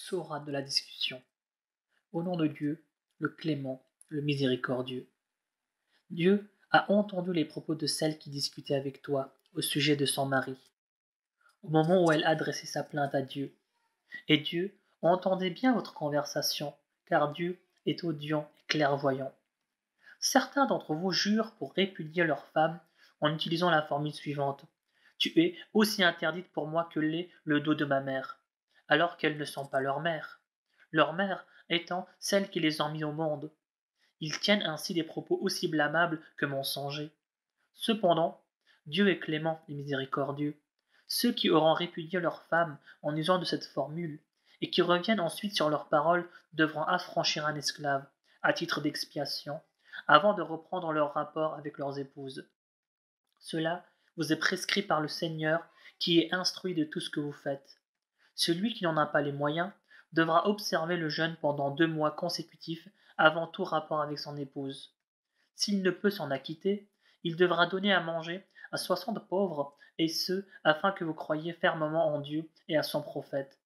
Sourate de la discussion. Au nom de Dieu, le clément, le miséricordieux. Dieu a entendu les propos de celle qui discutait avec toi au sujet de son mari, au moment où elle adressait sa plainte à Dieu. Et Dieu entendait bien votre conversation, car Dieu est audient et clairvoyant. Certains d'entre vous jurent pour répudier leur femme en utilisant la formule suivante. Tu es aussi interdite pour moi que l'est le dos de ma mère, alors qu'elles ne sont pas leur mère étant celle qui les a mis au monde. Ils tiennent ainsi des propos aussi blâmables que mensongers. Cependant, Dieu est clément et miséricordieux. Ceux qui auront répudié leur femme en usant de cette formule, et qui reviennent ensuite sur leurs paroles, devront affranchir un esclave, à titre d'expiation, avant de reprendre leur rapport avec leurs épouses. Cela vous est prescrit par le Seigneur, qui est instruit de tout ce que vous faites. Celui qui n'en a pas les moyens devra observer le jeûne pendant 2 mois consécutifs avant tout rapport avec son épouse. S'il ne peut s'en acquitter, il devra donner à manger à 60 pauvres, et ce, afin que vous croyiez fermement en Dieu et à son prophète.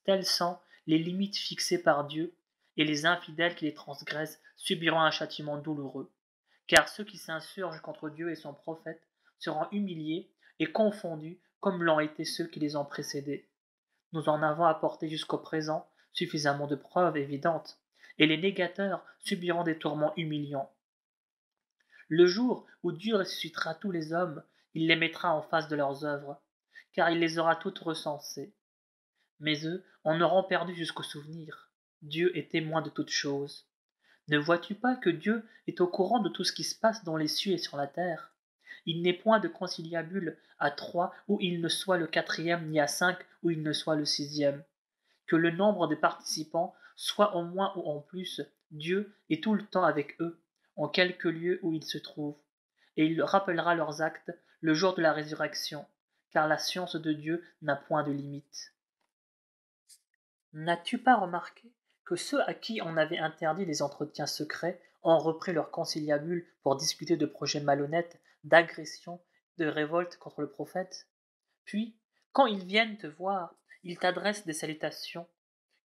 Telles sont les limites fixées par Dieu, et les infidèles qui les transgressent subiront un châtiment douloureux. Car ceux qui s'insurgent contre Dieu et son prophète seront humiliés et confondus comme l'ont été ceux qui les ont précédés. Nous en avons apporté jusqu'au présent suffisamment de preuves évidentes, et les négateurs subiront des tourments humiliants. Le jour où Dieu ressuscitera tous les hommes, il les mettra en face de leurs œuvres, car il les aura toutes recensées. Mais eux en auront perdu jusqu'au souvenir. Dieu est témoin de toutes choses. Ne vois-tu pas que Dieu est au courant de tout ce qui se passe dans les cieux et sur la terre? Il n'est point de conciliabule à 3 où il ne soit le 4e, ni à 5 où il ne soit le 6e. Que le nombre des participants soit en moins ou en plus, Dieu est tout le temps avec eux, en quelque lieu où ils se trouvent, et il rappellera leurs actes le jour de la résurrection, car la science de Dieu n'a point de limite. N'as-tu pas remarqué que ceux à qui on avait interdit les entretiens secrets ont repris leur conciliabule pour discuter de projets malhonnêtes, d'agressions, de révoltes contre le prophète? Puis, quand ils viennent te voir, ils t'adressent des salutations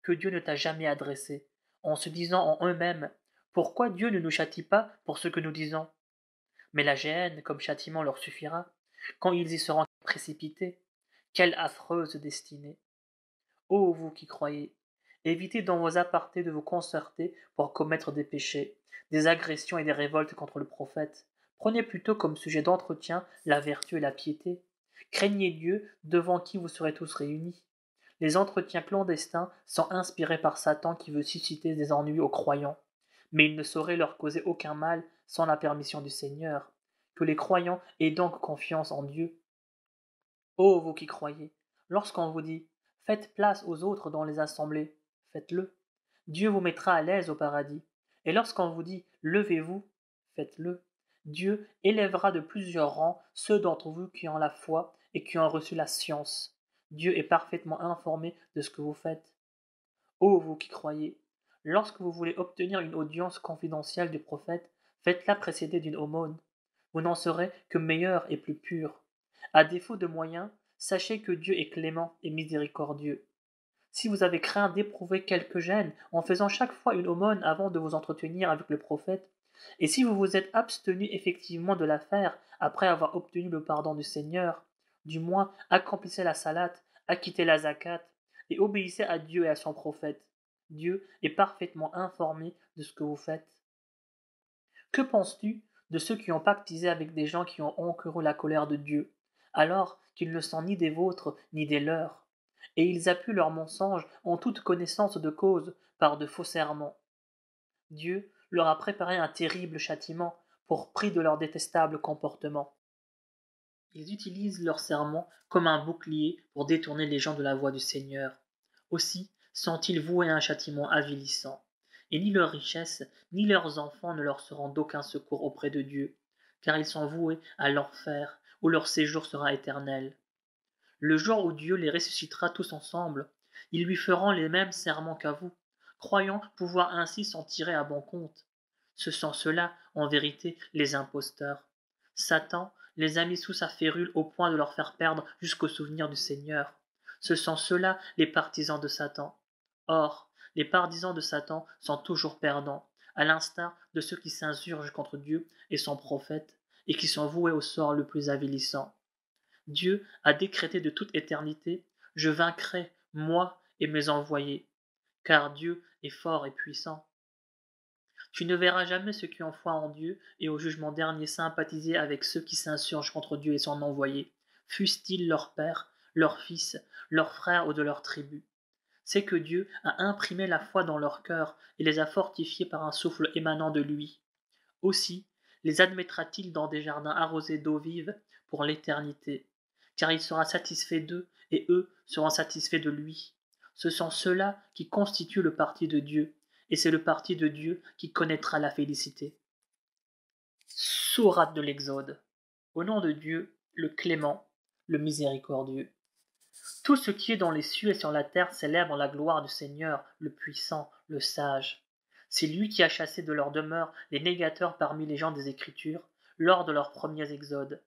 que Dieu ne t'a jamais adressées, en se disant en eux-mêmes: pourquoi Dieu ne nous châtie pas pour ce que nous disons? Mais la géhenne comme châtiment leur suffira, quand ils y seront précipités. Quelle affreuse destinée! Ô vous qui croyez, évitez dans vos apartés de vous concerter pour commettre des péchés, des agressions et des révoltes contre le prophète. Prenez plutôt comme sujet d'entretien la vertu et la piété. Craignez Dieu devant qui vous serez tous réunis. Les entretiens clandestins sont inspirés par Satan qui veut susciter des ennuis aux croyants, mais il ne saurait leur causer aucun mal sans la permission du Seigneur. Que les croyants aient donc confiance en Dieu. Ô vous qui croyez, lorsqu'on vous dit faites place aux autres dans les assemblées, faites-le. Dieu vous mettra à l'aise au paradis. Et lorsqu'on vous dit levez-vous, faites-le. Dieu élèvera de plusieurs rangs ceux d'entre vous qui ont la foi et qui ont reçu la science. Dieu est parfaitement informé de ce que vous faites. Ô vous qui croyez, lorsque vous voulez obtenir une audience confidentielle du prophète, faites-la précéder d'une aumône. Vous n'en serez que meilleur et plus pur. À défaut de moyens, sachez que Dieu est clément et miséricordieux. Si vous avez craint d'éprouver quelque gêne en faisant chaque fois une aumône avant de vous entretenir avec le prophète, et si vous vous êtes abstenu effectivement de la faire après avoir obtenu le pardon du Seigneur, du moins accomplissez la salate, acquittez la zakat, et obéissez à Dieu et à son prophète. Dieu est parfaitement informé de ce que vous faites. Que penses-tu de ceux qui ont pactisé avec des gens qui ont encouru la colère de Dieu, alors qu'ils ne sont ni des vôtres ni des leurs, et ils appuient leurs mensonges en toute connaissance de cause par de faux serments? Dieu leur a préparé un terrible châtiment pour prix de leur détestable comportement. Ils utilisent leurs serments comme un bouclier pour détourner les gens de la voie du Seigneur. Aussi sont-ils voués à un châtiment avilissant. Et ni leurs richesses, ni leurs enfants ne leur seront d'aucun secours auprès de Dieu, car ils sont voués à l'enfer, où leur séjour sera éternel. Le jour où Dieu les ressuscitera tous ensemble, ils lui feront les mêmes serments qu'à vous, croyant pouvoir ainsi s'en tirer à bon compte. Ce sont ceux-là, en vérité, les imposteurs. Satan les a mis sous sa férule au point de leur faire perdre jusqu'au souvenir du Seigneur. Ce sont ceux-là les partisans de Satan. Or, les partisans de Satan sont toujours perdants, à l'instar de ceux qui s'insurgent contre Dieu et son prophète, et qui sont voués au sort le plus avilissant. Dieu a décrété de toute éternité: je vaincrai, moi et mes envoyés, car Dieu est fort et puissant. Tu ne verras jamais ceux qui ont foi en Dieu et au jugement dernier sympathiser avec ceux qui s'insurgent contre Dieu et son envoyé, fussent-ils leur père, leur fils, leurs frères ou de leur tribu. C'est que Dieu a imprimé la foi dans leur cœur et les a fortifiés par un souffle émanant de lui. Aussi les admettra-t-il dans des jardins arrosés d'eau vive pour l'éternité, car il sera satisfait d'eux et eux seront satisfaits de lui. Ce sont ceux-là qui constituent le parti de Dieu, et c'est le parti de Dieu qui connaîtra la félicité. Sourate de l'Exode. Au nom de Dieu, le clément, le miséricordieux. Tout ce qui est dans les cieux et sur la terre célèbre la gloire du Seigneur, le puissant, le sage. C'est lui qui a chassé de leur demeure les négateurs parmi les gens des Écritures, lors de leurs premiers exodes.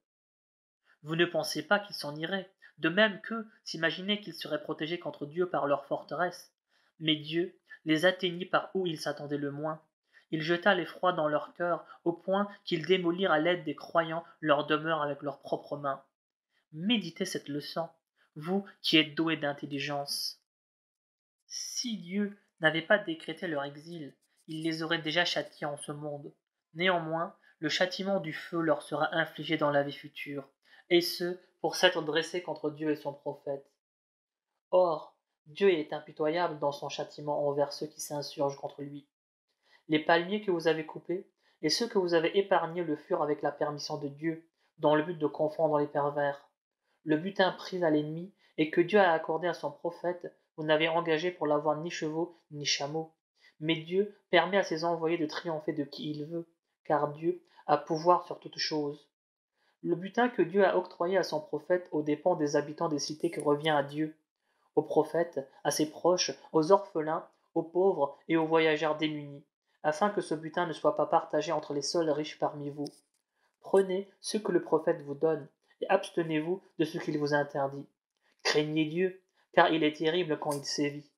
Vous ne pensez pas qu'ils s'en iraient, de même qu'eux s'imaginaient qu'ils seraient protégés contre Dieu par leur forteresse. Mais Dieu les atteignit par où ils s'attendaient le moins. Il jeta l'effroi dans leur cœur, au point qu'ils démolirent à l'aide des croyants leur demeure avec leurs propres mains. Méditez cette leçon, vous qui êtes doués d'intelligence. Si Dieu n'avait pas décrété leur exil, il les aurait déjà châtiés en ce monde. Néanmoins, le châtiment du feu leur sera infligé dans la vie future, et ce, pour s'être dressés contre Dieu et son prophète. Or, Dieu est impitoyable dans son châtiment envers ceux qui s'insurgent contre lui. Les palmiers que vous avez coupés, et ceux que vous avez épargnés le furent avec la permission de Dieu, dans le but de confondre les pervers. Le butin pris à l'ennemi, et que Dieu a accordé à son prophète, vous n'avez engagé pour l'avoir ni chevaux ni chameaux. Mais Dieu permet à ses envoyés de triompher de qui il veut, car Dieu a pouvoir sur toute chose. Le butin que Dieu a octroyé à son prophète aux dépens des habitants des cités que revient à Dieu, aux prophètes, à ses proches, aux orphelins, aux pauvres et aux voyageurs démunis, afin que ce butin ne soit pas partagé entre les seuls riches parmi vous. Prenez ce que le prophète vous donne, et abstenez-vous de ce qu'il vous interdit. Craignez Dieu, car il est terrible quand il sévit.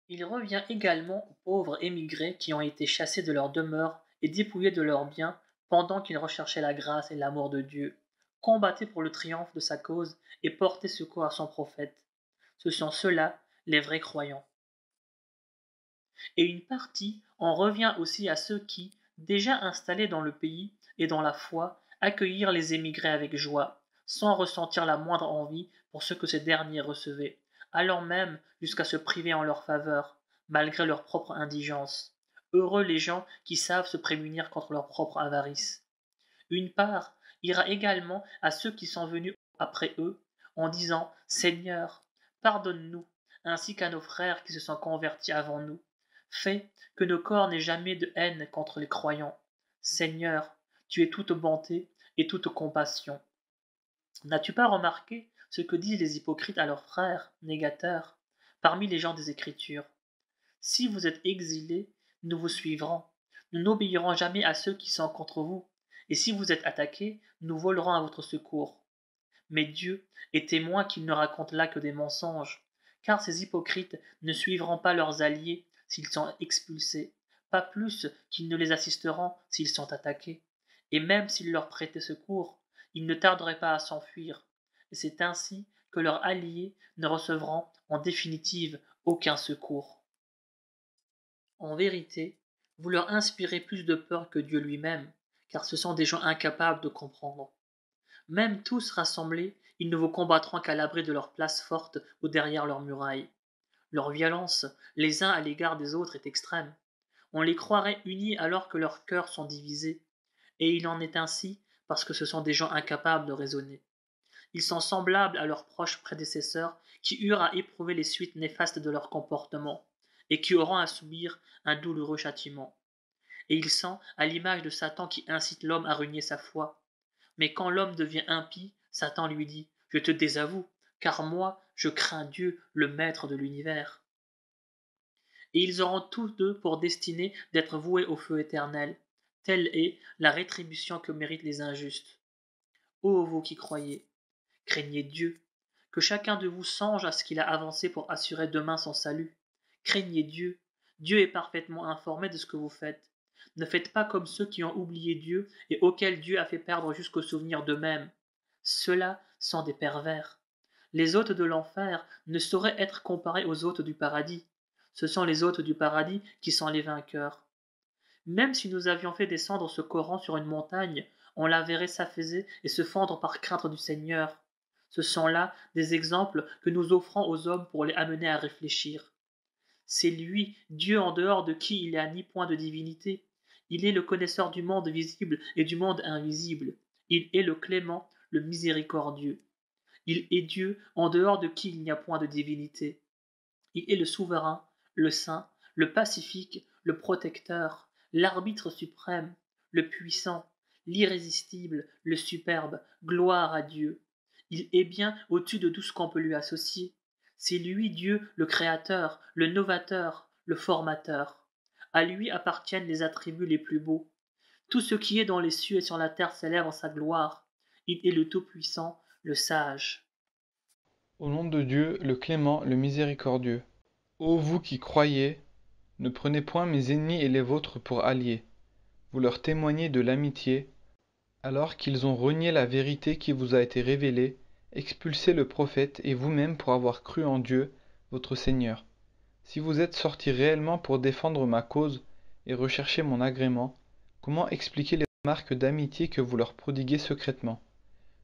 Il revient également aux pauvres émigrés qui ont été chassés de leur demeure et dépouillés de leurs biens pendant qu'ils recherchaient la grâce et l'amour de Dieu. Combattez pour le triomphe de sa cause et portez secours à son prophète. Ce sont ceux-là les vrais croyants. Et une partie en revient aussi à ceux qui, déjà installés dans le pays et dans la foi, accueillirent les émigrés avec joie, sans ressentir la moindre envie pour ce que ces derniers recevaient, allant même jusqu'à se priver en leur faveur, malgré leur propre indigence. Heureux les gens qui savent se prémunir contre leur propre avarice. Une part ira également à ceux qui sont venus après eux, en disant: Seigneur, pardonne-nous, ainsi qu'à nos frères qui se sont convertis avant nous. Fais que nos corps n'aient jamais de haine contre les croyants. Seigneur, tu es toute bonté et toute compassion. N'as-tu pas remarqué ce que disent les hypocrites à leurs frères, négateurs, parmi les gens des Écritures? Si vous êtes exilés, nous vous suivrons. Nous n'obéirons jamais à ceux qui sont contre vous. Et si vous êtes attaqués, nous volerons à votre secours. Mais Dieu est témoin qu'ils ne racontent là que des mensonges, car ces hypocrites ne suivront pas leurs alliés s'ils sont expulsés, pas plus qu'ils ne les assisteront s'ils sont attaqués. Et même s'ils leur prêtaient secours, ils ne tarderaient pas à s'enfuir. Et c'est ainsi que leurs alliés ne recevront en définitive aucun secours. En vérité, vous leur inspirez plus de peur que Dieu lui-même, car ce sont des gens incapables de comprendre. Même tous rassemblés, ils ne vous combattront qu'à l'abri de leur place forte ou derrière leurs murailles. Leur violence, les uns à l'égard des autres, est extrême. On les croirait unis alors que leurs cœurs sont divisés, et il en est ainsi parce que ce sont des gens incapables de raisonner. Ils sont semblables à leurs proches prédécesseurs qui eurent à éprouver les suites néfastes de leur comportement, et qui auront à subir un douloureux châtiment. Et ils sont à l'image de Satan qui incite l'homme à renier sa foi. Mais quand l'homme devient impie, Satan lui dit: Je te désavoue, car moi, je crains Dieu, le maître de l'univers. Et ils auront tous deux pour destinée d'être voués au feu éternel. Telle est la rétribution que méritent les injustes. Ô vous qui croyez, craignez Dieu, Que chacun de vous songe à ce qu'il a avancé pour assurer demain son salut. Craignez Dieu. Dieu est parfaitement informé de ce que vous faites. Ne faites pas comme ceux qui ont oublié Dieu et auxquels Dieu a fait perdre jusqu'au souvenir d'eux-mêmes. Ceux-là sont des pervers. Les hôtes de l'enfer ne sauraient être comparés aux hôtes du paradis. Ce sont les hôtes du paradis qui sont les vainqueurs. Même si nous avions fait descendre ce Coran sur une montagne, on la verrait s'affaisser et se fendre par crainte du Seigneur. Ce sont là des exemples que nous offrons aux hommes pour les amener à réfléchir. C'est lui, Dieu en dehors de qui il n'y a ni point de divinité. Il est le connaisseur du monde visible et du monde invisible. Il est le clément, le miséricordieux. Il est Dieu en dehors de qui il n'y a point de divinité. Il est le souverain, le saint, le pacifique, le protecteur, l'arbitre suprême, le puissant, l'irrésistible, le superbe. Gloire à Dieu. Il est bien au-dessus de tout ce qu'on peut lui associer. C'est lui Dieu, le créateur, le novateur, le formateur. À lui appartiennent les attributs les plus beaux. Tout ce qui est dans les cieux et sur la terre célèbre sa gloire. Il est le Tout-Puissant, le Sage. Au nom de Dieu, le clément, le miséricordieux. Ô vous qui croyez, ne prenez point mes ennemis et les vôtres pour alliés. Vous leur témoignez de l'amitié, alors qu'ils ont renié la vérité qui vous a été révélée, expulsé le prophète et vous-même pour avoir cru en Dieu, votre Seigneur. Si vous êtes sortis réellement pour défendre ma cause et rechercher mon agrément, comment expliquer les marques d'amitié que vous leur prodiguez secrètement?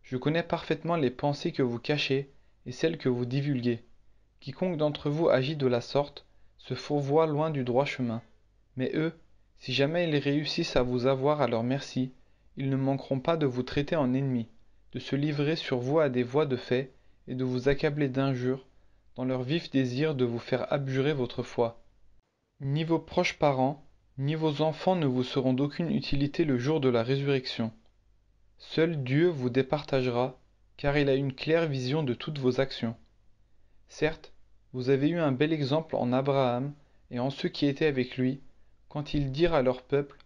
Je connais parfaitement les pensées que vous cachez et celles que vous divulguez. Quiconque d'entre vous agit de la sorte se fourvoie loin du droit chemin. Mais eux, si jamais ils réussissent à vous avoir à leur merci, ils ne manqueront pas de vous traiter en ennemis, de se livrer sur vous à des voies de fait et de vous accabler d'injures, dans leur vif désir de vous faire abjurer votre foi. Ni vos proches parents, ni vos enfants ne vous seront d'aucune utilité le jour de la résurrection. Seul Dieu vous départagera, car il a une claire vision de toutes vos actions. Certes, vous avez eu un bel exemple en Abraham et en ceux qui étaient avec lui, quand ils dirent à leur peuple,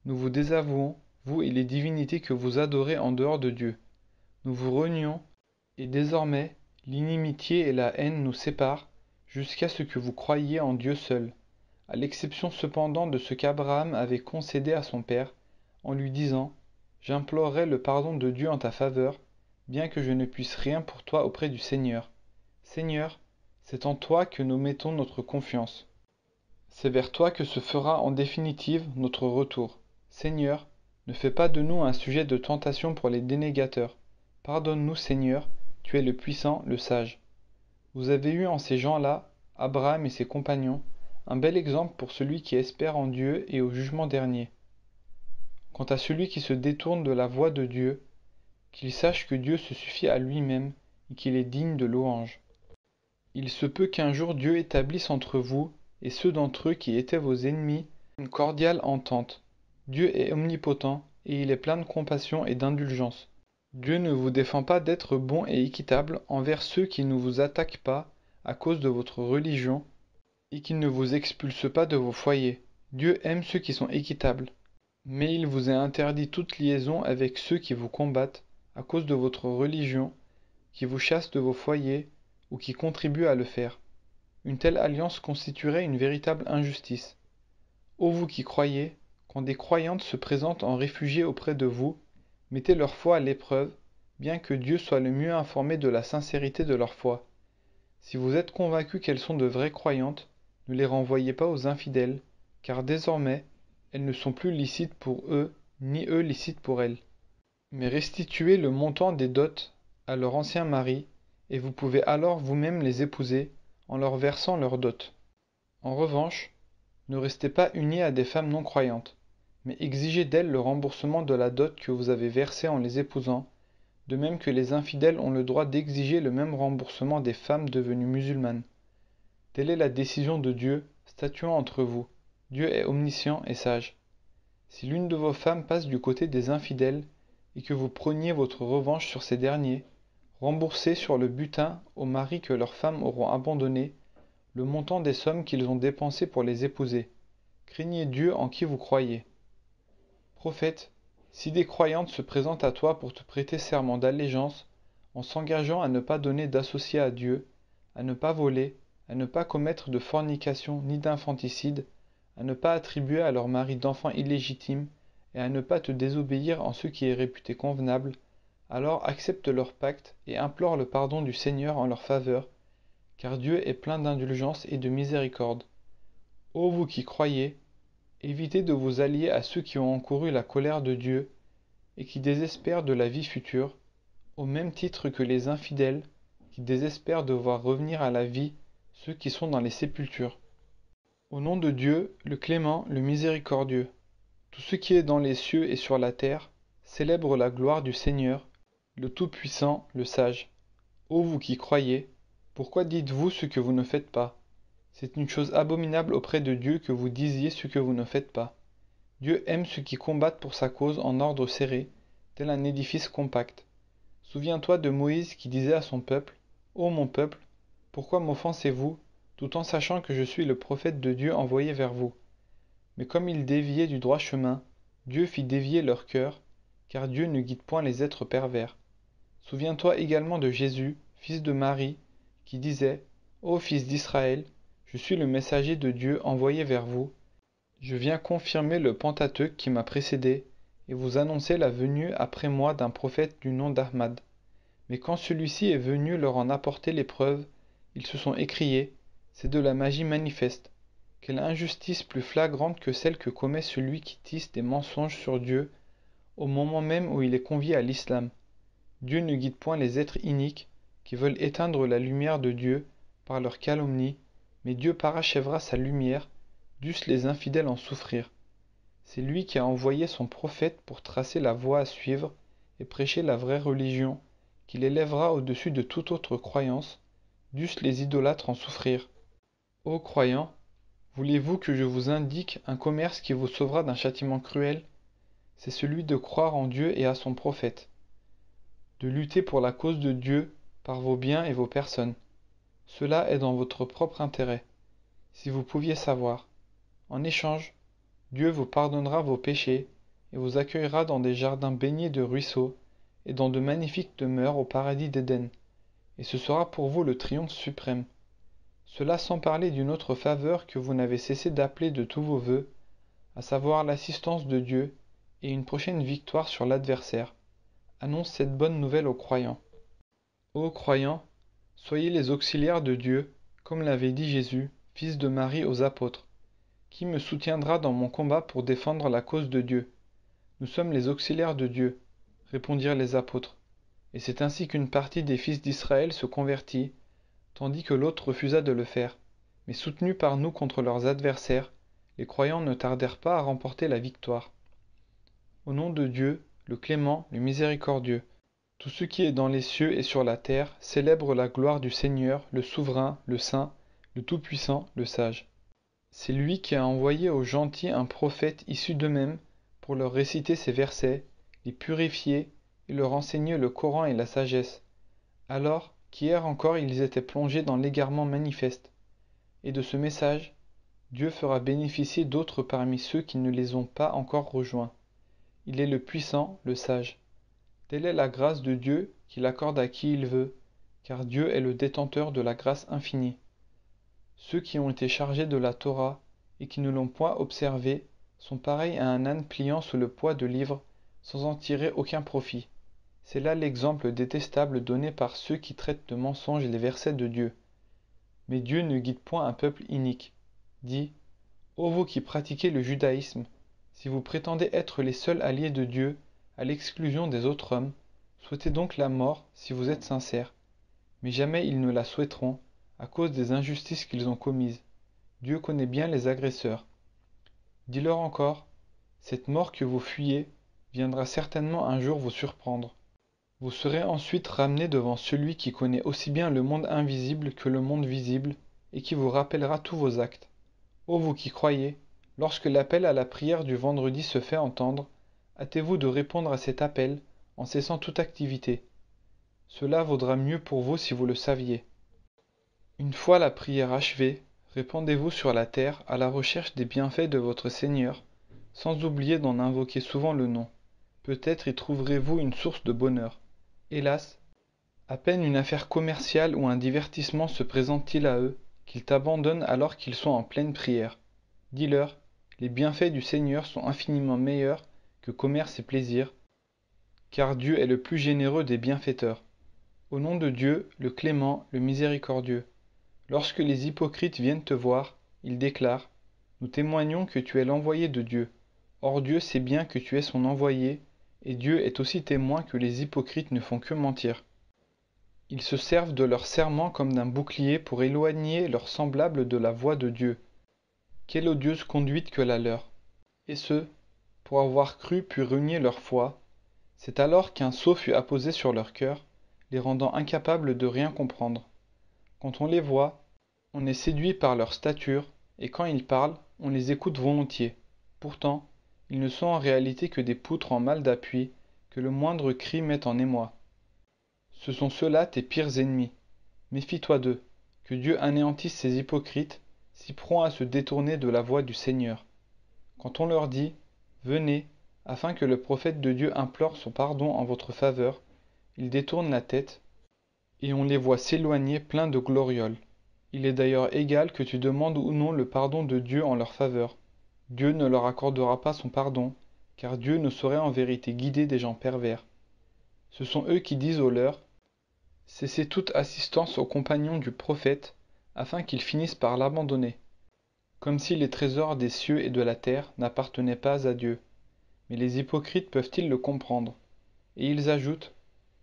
nous vous désavouons, vous et les divinités que vous adorez en dehors de Dieu. Nous vous renions, et désormais, l'inimitié et la haine nous séparent, jusqu'à ce que vous croyiez en Dieu seul, à l'exception cependant de ce qu'Abraham avait concédé à son père, en lui disant, j'implorerai le pardon de Dieu en ta faveur, bien que je ne puisse rien pour toi auprès du Seigneur. Seigneur, c'est en toi que nous mettons notre confiance. C'est vers toi que se fera en définitive notre retour. Seigneur, ne fais pas de nous un sujet de tentation pour les dénégateurs. Pardonne-nous, Seigneur, tu es le puissant, le sage. Vous avez eu en ces gens-là, Abraham et ses compagnons, un bel exemple pour celui qui espère en Dieu et au jugement dernier. Quant à celui qui se détourne de la voie de Dieu, qu'il sache que Dieu se suffit à lui-même et qu'il est digne de louange. Il se peut qu'un jour Dieu établisse entre vous et ceux d'entre eux qui étaient vos ennemis une cordiale entente. Dieu est omnipotent et il est plein de compassion et d'indulgence. Dieu ne vous défend pas d'être bon et équitable envers ceux qui ne vous attaquent pas à cause de votre religion et qui ne vous expulsent pas de vos foyers. Dieu aime ceux qui sont équitables. Mais il vous est interdit toute liaison avec ceux qui vous combattent à cause de votre religion, qui vous chassent de vos foyers ou qui contribuent à le faire. Une telle alliance constituerait une véritable injustice. Ô vous qui croyez, quand des croyantes se présentent en réfugiés auprès de vous, mettez leur foi à l'épreuve, bien que Dieu soit le mieux informé de la sincérité de leur foi. Si vous êtes convaincus qu'elles sont de vraies croyantes, ne les renvoyez pas aux infidèles, car désormais, elles ne sont plus licites pour eux, ni eux licites pour elles. Mais restituez le montant des dots à leur ancien mari, et vous pouvez alors vous-même les épouser en leur versant leurs dots. En revanche, ne restez pas unis à des femmes non croyantes, mais exigez d'elles le remboursement de la dot que vous avez versée en les épousant, de même que les infidèles ont le droit d'exiger le même remboursement des femmes devenues musulmanes. Telle est la décision de Dieu, statuant entre vous. Dieu est omniscient et sage. Si l'une de vos femmes passe du côté des infidèles, et que vous preniez votre revanche sur ces derniers, remboursez sur le butin aux maris que leurs femmes auront abandonnés le montant des sommes qu'ils ont dépensées pour les épouser. Craignez Dieu en qui vous croyez. Prophète, si des croyantes se présentent à toi pour te prêter serment d'allégeance, en s'engageant à ne pas donner d'associés à Dieu, à ne pas voler, à ne pas commettre de fornication ni d'infanticide, à ne pas attribuer à leur mari d'enfants illégitimes, et à ne pas te désobéir en ce qui est réputé convenable, alors accepte leur pacte et implore le pardon du Seigneur en leur faveur, car Dieu est plein d'indulgence et de miséricorde. Ô vous qui croyez, évitez de vous allier à ceux qui ont encouru la colère de Dieu et qui désespèrent de la vie future, au même titre que les infidèles qui désespèrent de voir revenir à la vie ceux qui sont dans les sépultures. Au nom de Dieu, le clément, le miséricordieux, tout ce qui est dans les cieux et sur la terre, célèbre la gloire du Seigneur, le Tout-Puissant, le Sage. Ô vous qui croyez, pourquoi dites-vous ce que vous ne faites pas? C'est une chose abominable auprès de Dieu que vous disiez ce que vous ne faites pas. Dieu aime ceux qui combattent pour sa cause en ordre serré, tel un édifice compact. Souviens-toi de Moïse qui disait à son peuple, Ô mon peuple, pourquoi m'offensez-vous, tout en sachant que je suis le prophète de Dieu envoyé vers vous? Mais comme ils déviaient du droit chemin, Dieu fit dévier leur cœur, car Dieu ne guide point les êtres pervers. Souviens-toi également de Jésus, fils de Marie, qui disait, Ô fils d'Israël, je suis le messager de Dieu envoyé vers vous. Je viens confirmer le Pentateuque qui m'a précédé, et vous annoncer la venue après moi d'un prophète du nom d'Ahmad. Mais quand celui-ci est venu leur en apporter les preuves, ils se sont écriés, c'est de la magie manifeste. Quelle injustice plus flagrante que celle que commet celui qui tisse des mensonges sur Dieu, au moment même où il est convié à l'islam. Dieu ne guide point les êtres iniques, qui veulent éteindre la lumière de Dieu par leur calomnie, mais Dieu parachèvera sa lumière, dussent les infidèles en souffrir. C'est lui qui a envoyé son prophète pour tracer la voie à suivre et prêcher la vraie religion, qui l'élèvera au-dessus de toute autre croyance, dussent les idolâtres en souffrir. Ô croyants, voulez-vous que je vous indique un commerce qui vous sauvera d'un châtiment cruel? C'est celui de croire en Dieu et à son prophète, de lutter pour la cause de Dieu par vos biens et vos personnes. Cela est dans votre propre intérêt. Si vous pouviez savoir. En échange, Dieu vous pardonnera vos péchés et vous accueillera dans des jardins baignés de ruisseaux et dans de magnifiques demeures au paradis d'Éden. Et ce sera pour vous le triomphe suprême. Cela sans parler d'une autre faveur que vous n'avez cessé d'appeler de tous vos vœux, à savoir l'assistance de Dieu et une prochaine victoire sur l'adversaire. Annonce cette bonne nouvelle aux croyants. Ô croyants, soyez les auxiliaires de Dieu, comme l'avait dit Jésus, fils de Marie aux apôtres. Qui me soutiendra dans mon combat pour défendre la cause de Dieu? Nous sommes les auxiliaires de Dieu, répondirent les apôtres. Et c'est ainsi qu'une partie des fils d'Israël se convertit, tandis que l'autre refusa de le faire. Mais soutenus par nous contre leurs adversaires, les croyants ne tardèrent pas à remporter la victoire. Au nom de Dieu, le clément, le miséricordieux, tout ce qui est dans les cieux et sur la terre célèbre la gloire du Seigneur, le souverain, le saint, le tout-puissant, le sage. C'est lui qui a envoyé aux gentils un prophète issu d'eux-mêmes pour leur réciter ces versets, les purifier et leur enseigner le Coran et la sagesse, alors qu'hier encore ils étaient plongés dans l'égarement manifeste. Et de ce message, Dieu fera bénéficier d'autres parmi ceux qui ne les ont pas encore rejoints. Il est le puissant, le sage. Telle est la grâce de Dieu qu'il accorde à qui il veut, car Dieu est le détenteur de la grâce infinie. Ceux qui ont été chargés de la Torah et qui ne l'ont point observée sont pareils à un âne pliant sous le poids de livres sans en tirer aucun profit. C'est là l'exemple détestable donné par ceux qui traitent de mensonges les versets de Dieu. Mais Dieu ne guide point un peuple inique. Dit, ô vous qui pratiquez le judaïsme, si vous prétendez être les seuls alliés de Dieu, à l'exclusion des autres hommes, souhaitez donc la mort si vous êtes sincères. Mais jamais ils ne la souhaiteront, à cause des injustices qu'ils ont commises. Dieu connaît bien les agresseurs. Dis-leur encore, cette mort que vous fuyez viendra certainement un jour vous surprendre. Vous serez ensuite ramenés devant celui qui connaît aussi bien le monde invisible que le monde visible, et qui vous rappellera tous vos actes. Ô vous qui croyez, lorsque l'appel à la prière du vendredi se fait entendre, hâtez-vous de répondre à cet appel en cessant toute activité. Cela vaudra mieux pour vous si vous le saviez. Une fois la prière achevée, répandez-vous sur la terre à la recherche des bienfaits de votre Seigneur, sans oublier d'en invoquer souvent le nom. Peut-être y trouverez-vous une source de bonheur. Hélas, À peine une affaire commerciale ou un divertissement se présente-t-il à eux, qu'ils t'abandonnent alors qu'ils sont en pleine prière. Dis-leur, les bienfaits du Seigneur sont infiniment meilleurs que commerce et plaisir, car Dieu est le plus généreux des bienfaiteurs. Au nom de Dieu, le clément, le miséricordieux. Lorsque les hypocrites viennent te voir, ils déclarent, nous témoignons que tu es l'envoyé de Dieu. Or Dieu sait bien que tu es son envoyé, et Dieu est aussi témoin que les hypocrites ne font que mentir. Ils se servent de leur serment comme d'un bouclier pour éloigner leurs semblables de la voie de Dieu. Quelle odieuse conduite que la leur! Et ce, pour avoir cru puis renier leur foi. C'est alors qu'un sceau fut apposé sur leur cœur, les rendant incapables de rien comprendre. Quand on les voit, on est séduit par leur stature, et quand ils parlent, on les écoute volontiers. Pourtant, ils ne sont en réalité que des poutres en mal d'appui, que le moindre cri met en émoi. Ce sont ceux-là tes pires ennemis. Méfie-toi d'eux, que Dieu anéantisse ces hypocrites, si prompts à se détourner de la voie du Seigneur. Quand on leur dit, venez, afin que le prophète de Dieu implore son pardon en votre faveur, ils détournent la tête, et on les voit s'éloigner pleins de glorioles. Il est d'ailleurs égal que tu demandes ou non le pardon de Dieu en leur faveur. Dieu ne leur accordera pas son pardon, car Dieu ne saurait en vérité guider des gens pervers. Ce sont eux qui disent aux leurs, cessez toute assistance aux compagnons du prophète, afin qu'ils finissent par l'abandonner. Comme si les trésors des cieux et de la terre n'appartenaient pas à Dieu. Mais les hypocrites peuvent-ils le comprendre? Et ils ajoutent,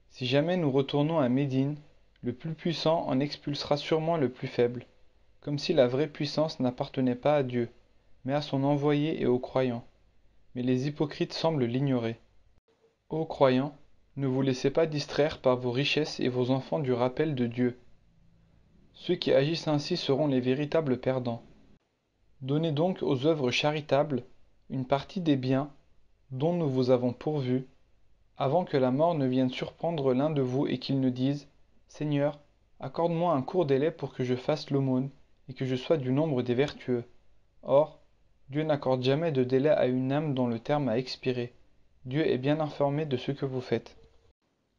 si jamais nous retournons à Médine, le plus puissant en expulsera sûrement le plus faible, comme si la vraie puissance n'appartenait pas à Dieu, mais à son envoyé et aux croyants. Mais les hypocrites semblent l'ignorer. Ô croyants, ne vous laissez pas distraire par vos richesses et vos enfants du rappel de Dieu. Ceux qui agissent ainsi seront les véritables perdants. Donnez donc aux œuvres charitables une partie des biens dont nous vous avons pourvu, avant que la mort ne vienne surprendre l'un de vous et qu'il ne dise, Seigneur, accorde-moi un court délai pour que je fasse l'aumône et que je sois du nombre des vertueux. Or, Dieu n'accorde jamais de délai à une âme dont le terme a expiré. Dieu est bien informé de ce que vous faites.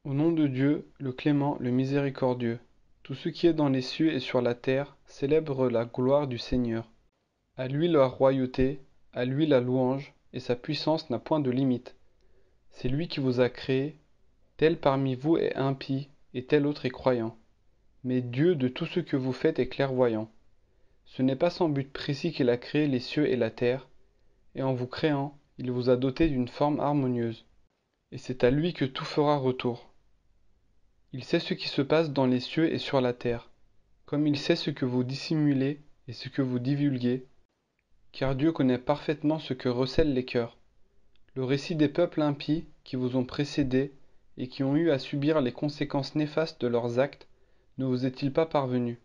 Au nom de Dieu, le clément, le miséricordieux, tout ce qui est dans les cieux et sur la terre célèbre la gloire du Seigneur. À lui la royauté, à lui la louange, et sa puissance n'a point de limite. C'est lui qui vous a créé, tel parmi vous est impie, et tel autre est croyant. Mais Dieu de tout ce que vous faites est clairvoyant. Ce n'est pas sans but précis qu'il a créé les cieux et la terre, et en vous créant, il vous a doté d'une forme harmonieuse. Et c'est à lui que tout fera retour. Il sait ce qui se passe dans les cieux et sur la terre, comme il sait ce que vous dissimulez et ce que vous divulguez, car Dieu connaît parfaitement ce que recèlent les cœurs. Le récit des peuples impies qui vous ont précédés et qui ont eu à subir les conséquences néfastes de leurs actes ne vous est-il pas parvenu?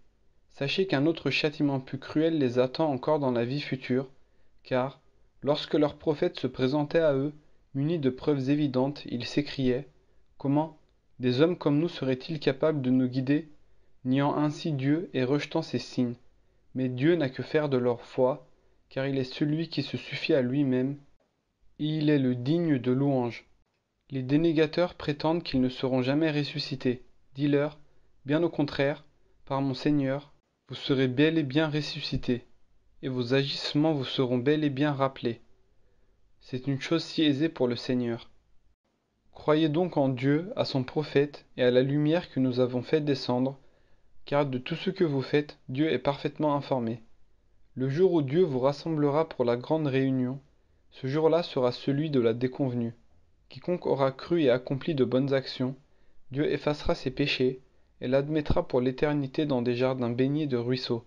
Sachez qu'un autre châtiment plus cruel les attend encore dans la vie future, car, lorsque leurs prophètes se présentaient à eux, munis de preuves évidentes, ils s'écriaient, comment des hommes comme nous seraient-ils capables de nous guider, niant ainsi Dieu et rejetant ses signes? Mais Dieu n'a que faire de leur foi, car il est celui qui se suffit à lui-même, et il est le digne de louange. Les dénégateurs prétendent qu'ils ne seront jamais ressuscités. Dis-leur, bien au contraire, par mon Seigneur, vous serez bel et bien ressuscités, et vos agissements vous seront bel et bien rappelés. C'est une chose si aisée pour le Seigneur. Croyez donc en Dieu, à son prophète, et à la lumière que nous avons fait descendre, car de tout ce que vous faites, Dieu est parfaitement informé. Le jour où Dieu vous rassemblera pour la grande réunion, ce jour-là sera celui de la déconvenue. Quiconque aura cru et accompli de bonnes actions, Dieu effacera ses péchés et l'admettra pour l'éternité dans des jardins baignés de ruisseaux,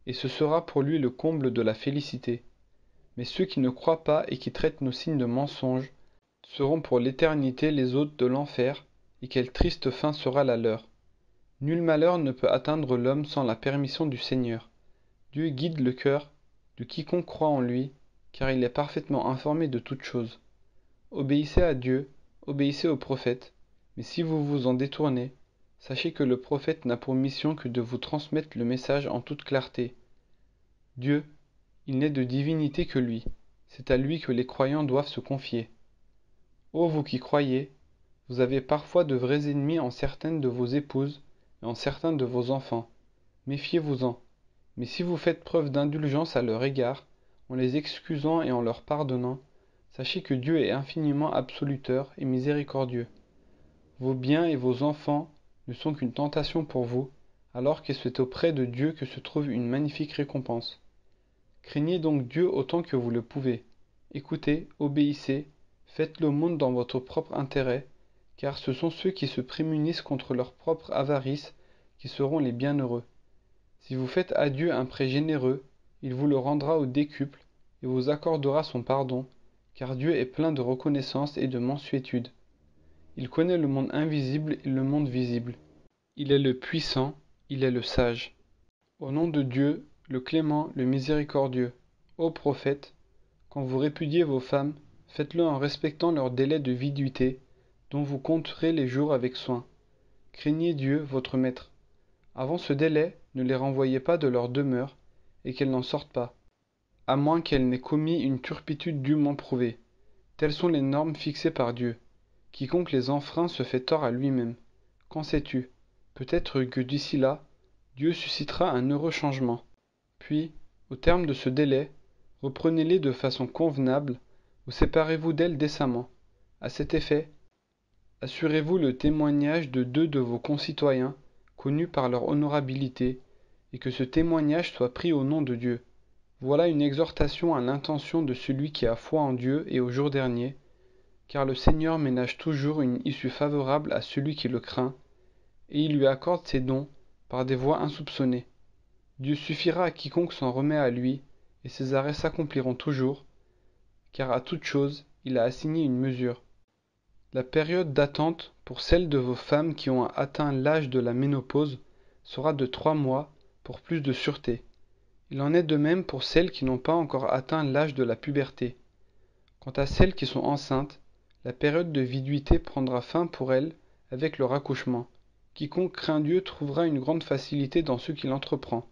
et ce sera pour lui le comble de la félicité. Mais ceux qui ne croient pas et qui traitent nos signes de mensonges seront pour l'éternité les hôtes de l'enfer, et quelle triste fin sera la leur. Nul malheur ne peut atteindre l'homme sans la permission du Seigneur. Dieu guide le cœur de quiconque croit en lui, car il est parfaitement informé de toutes choses. Obéissez à Dieu, obéissez au prophète, mais si vous vous en détournez, sachez que le prophète n'a pour mission que de vous transmettre le message en toute clarté. Dieu, il n'est de divinité que lui, c'est à lui que les croyants doivent se confier. Ô vous qui croyez, Vous avez parfois de vrais ennemis en certaines de vos épouses et en certains de vos enfants. Méfiez-vous-en. Mais si vous faites preuve d'indulgence à leur égard, en les excusant et en leur pardonnant, sachez que Dieu est infiniment absoluteur et miséricordieux. Vos biens et vos enfants ne sont qu'une tentation pour vous, alors que c'est auprès de Dieu que se trouve une magnifique récompense. Craignez donc Dieu autant que vous le pouvez. Écoutez, obéissez, faites l'aumône dans votre propre intérêt, car ce sont ceux qui se prémunissent contre leur propre avarice qui seront les bienheureux. Si vous faites à Dieu un prêt généreux, il vous le rendra au décuple et vous accordera son pardon, car Dieu est plein de reconnaissance et de mansuétude. Il connaît le monde invisible et le monde visible. Il est le puissant, il est le sage. Au nom de Dieu, le clément, le miséricordieux, ô prophète, quand vous répudiez vos femmes, faites-le en respectant leur délai de viduité, dont vous compterez les jours avec soin. Craignez Dieu, votre maître. Avant ce délai, ne les renvoyez pas de leur demeure, et qu'elles n'en sortent pas, à moins qu'elles n'aient commis une turpitude dûment prouvée. Telles sont les normes fixées par Dieu. Quiconque les enfreint se fait tort à lui-même. Qu'en sais-tu? Peut-être que d'ici là, Dieu suscitera un heureux changement. Puis, au terme de ce délai, reprenez-les de façon convenable, ou séparez-vous d'elles décemment. À cet effet, assurez-vous le témoignage de deux de vos concitoyens, connus par leur honorabilité, et que ce témoignage soit pris au nom de Dieu. Voilà une exhortation à l'intention de celui qui a foi en Dieu et au jour dernier, car le Seigneur ménage toujours une issue favorable à celui qui le craint, et il lui accorde ses dons par des voies insoupçonnées. Dieu suffira à quiconque s'en remet à lui, et ses arrêts s'accompliront toujours, car à toute chose il a assigné une mesure. La période d'attente pour celles de vos femmes qui ont atteint l'âge de la ménopause sera de 3 mois pour plus de sûreté. Il en est de même pour celles qui n'ont pas encore atteint l'âge de la puberté. Quant à celles qui sont enceintes, la période de viduité prendra fin pour elles avec leur accouchement. Quiconque craint Dieu trouvera une grande facilité dans ce qu'il entreprend.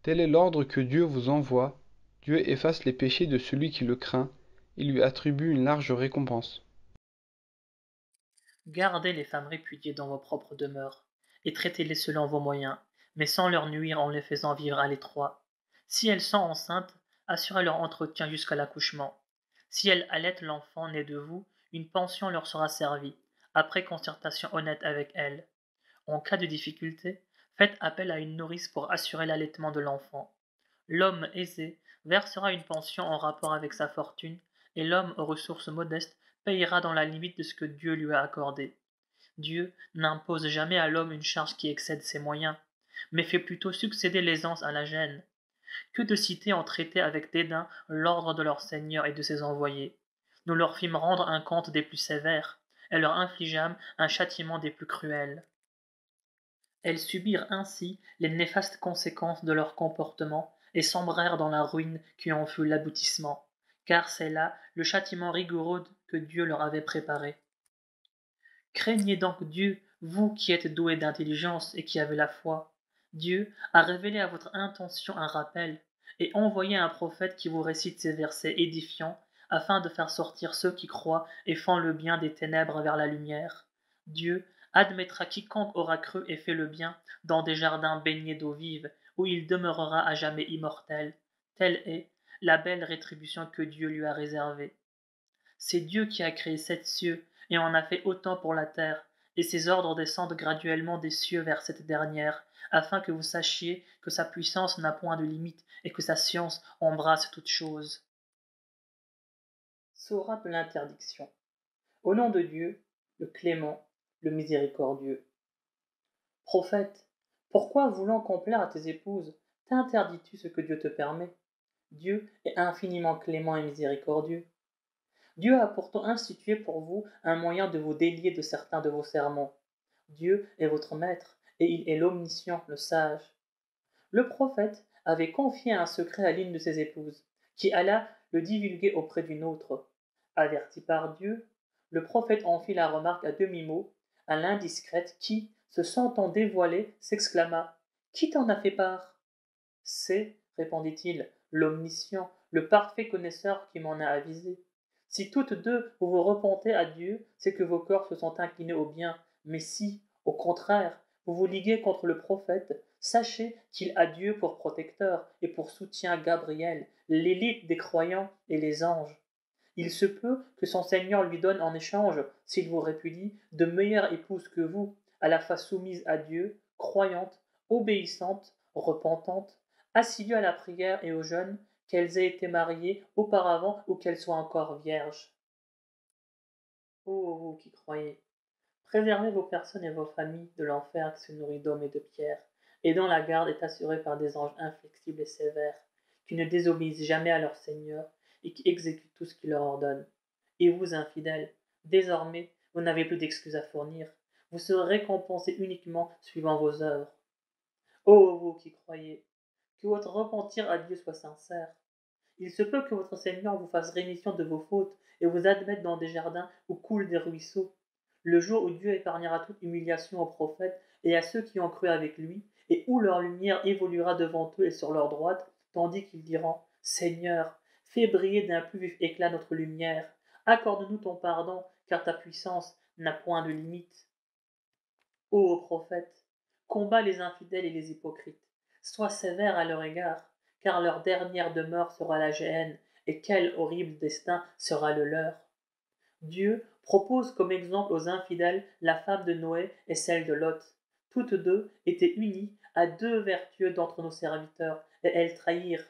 Tel est l'ordre que Dieu vous envoie. Dieu efface les péchés de celui qui le craint et lui attribue une large récompense. Gardez les femmes répudiées dans vos propres demeures, et traitez-les selon vos moyens, mais sans leur nuire en les faisant vivre à l'étroit. Si elles sont enceintes, assurez leur entretien jusqu'à l'accouchement. Si elles allaitent l'enfant né de vous, une pension leur sera servie, après concertation honnête avec elles. En cas de difficulté, faites appel à une nourrice pour assurer l'allaitement de l'enfant. L'homme aisé versera une pension en rapport avec sa fortune, et l'homme aux ressources modestes payera dans la limite de ce que Dieu lui a accordé. Dieu n'impose jamais à l'homme une charge qui excède ses moyens, mais fait plutôt succéder l'aisance à la gêne. Que de cités ont traité avec dédain l'ordre de leur Seigneur et de ses envoyés. Nous leur fîmes rendre un compte des plus sévères, et leur infligeâmes un châtiment des plus cruels. Elles subirent ainsi les néfastes conséquences de leur comportement et sombrèrent dans la ruine qui en fut l'aboutissement, car c'est là le châtiment rigoureux que Dieu leur avait préparé. Craignez donc Dieu, vous qui êtes doués d'intelligence et qui avez la foi. Dieu a révélé à votre intention un rappel et envoyé un prophète qui vous récite ces versets édifiants afin de faire sortir ceux qui croient et font le bien des ténèbres vers la lumière. Dieu admettra quiconque aura cru et fait le bien dans des jardins baignés d'eau vive où il demeurera à jamais immortel. Telle est la belle rétribution que Dieu lui a réservée. C'est Dieu qui a créé sept cieux et en a fait autant pour la terre, et ses ordres descendent graduellement des cieux vers cette dernière, afin que vous sachiez que sa puissance n'a point de limite et que sa science embrasse toutes choses. Sourate de l'interdiction. Au nom de Dieu, le clément, le miséricordieux. Prophète, pourquoi, voulant complaire à tes épouses, t'interdis-tu ce que Dieu te permet? Dieu est infiniment clément et miséricordieux. Dieu a pourtant institué pour vous un moyen de vous délier de certains de vos sermons. Dieu est votre maître, et il est l'omniscient, le sage. Le prophète avait confié un secret à l'une de ses épouses, qui alla le divulguer auprès d'une autre. Averti par Dieu, le prophète en fit la remarque à demi-mot à l'indiscrète qui, se sentant dévoilée, s'exclama: Qui t'en a fait part? C'est, répondit-il, l'omniscient, le parfait connaisseur qui m'en a avisé. Si toutes deux vous vous repentez à Dieu, c'est que vos corps se sont inclinés au bien, mais si, au contraire, vous vous liguez contre le prophète, sachez qu'il a Dieu pour protecteur et pour soutien Gabriel, l'élite des croyants et les anges. Il se peut que son Seigneur lui donne en échange, s'il vous répudie, de meilleures épouses que vous, à la fois soumises à Dieu, croyantes, obéissantes, repentantes, assidues à la prière et au jeûne, qu'elles aient été mariées auparavant ou qu'elles soient encore vierges. Ô vous qui croyez, préservez vos personnes et vos familles de l'enfer qui se nourrit d'hommes et de pierres, et dont la garde est assurée par des anges inflexibles et sévères, qui ne désobéissent jamais à leur Seigneur et qui exécutent tout ce qu'il leur ordonne. Et vous, infidèles, désormais, vous n'avez plus d'excuses à fournir, vous serez récompensés uniquement suivant vos œuvres. Ô vous qui croyez, que votre repentir à Dieu soit sincère. Il se peut que votre Seigneur vous fasse rémission de vos fautes et vous admette dans des jardins où coulent des ruisseaux. Le jour où Dieu épargnera toute humiliation aux prophètes et à ceux qui ont cru avec lui, et où leur lumière évoluera devant eux et sur leur droite, tandis qu'ils diront Seigneur, fais briller d'un plus vif éclat notre lumière, accorde-nous ton pardon, car ta puissance n'a point de limite. Ô prophète, combats les infidèles et les hypocrites, sois sévère à leur égard, car leur dernière demeure sera la géhenne, et quel horrible destin sera le leur. Dieu propose comme exemple aux infidèles la femme de Noé et celle de Lot. Toutes deux étaient unies à deux vertueux d'entre nos serviteurs, et elles trahirent.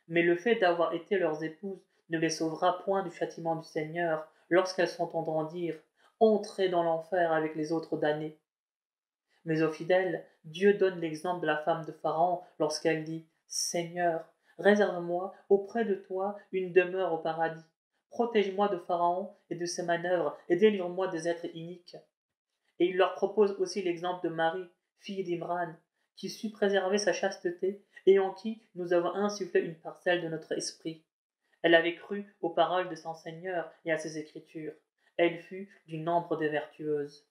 Mais le fait d'avoir été leurs épouses ne les sauvera point du châtiment du Seigneur lorsqu'elles s'entendront dire Entrez dans l'enfer avec les autres damnés. Mais aux fidèles, Dieu donne l'exemple de la femme de Pharaon lorsqu'elle dit Seigneur, réserve-moi auprès de toi une demeure au paradis. Protège-moi de Pharaon et de ses manœuvres et délivre-moi des êtres iniques. Et il leur propose aussi l'exemple de Marie, fille d'Imran, qui sut préserver sa chasteté et en qui nous avons insufflé une parcelle de notre esprit. Elle avait cru aux paroles de son Seigneur et à ses écritures. Elle fut du nombre des vertueuses.